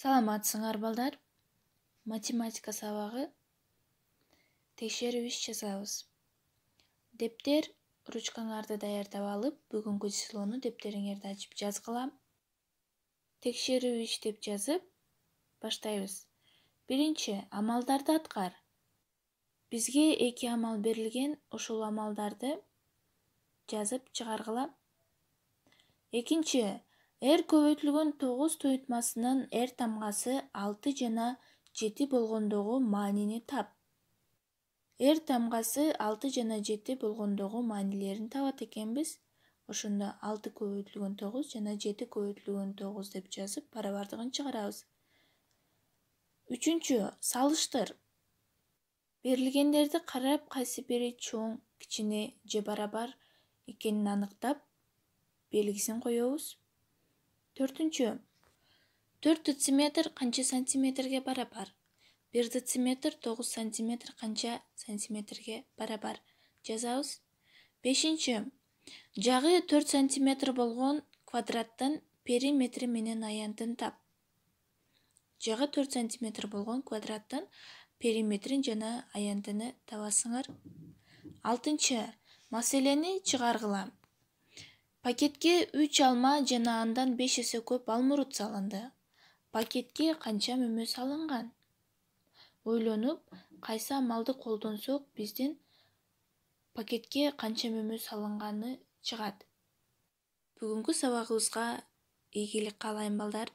Саламатсыңар балдар. Математика сабагы текшерүү иш жасабыз. Дептер, ручкаңарды даярдап алып, бүгүнкү числону дептериңерди ачып жазгыла. Текшерүү иш деп жазып баштайбыз. Биринчи, амалдарды аткар. Бизге 2 амал берилген, ушул амалдарды жазып чыгаргыла. Экинчи, R көбөйтүлгөн 9 туйутмасынын R тамгасы 6 жана 7 болгондогу маанини тап. R тамгасы 6 жана 7 болгондогу маанилерин табат экенбиз. Ошондо 6 көбөйтүлгөн 9 жана 7 көбөйтүлгөн 9 деп жазып барабардыгын чыгарабыз. Үчүнчү, салыштыр. Берилгендерди карап, кайсы бири чоң, кичине же барабар экенин аныктап, белгисин коебуз. Төртүнчү, 4 дециметр канча сантиметрге барабар? 1 дециметр 9 сантиметр канча сантиметрге барабар? Жазабыз. Бешинчи, жагы 4 сантиметр болгон квадраттын периметри менен аянтын тап. Жагы 4 сантиметр болгон квадраттын периметрин жана аянтыны табасыңар. Алтынчы, маселени чыгаргыла. Пакетке 3 алма жана андан 5 эсе көп алмурут салынды. Пакетке канча мөмө салынган? Ойлонуп, кайсы амалды колдонсок биздин пакетке канча мөмө салынганы чыгат. Бүгүнкү сабагыбызга ийгилик каалайм балдар.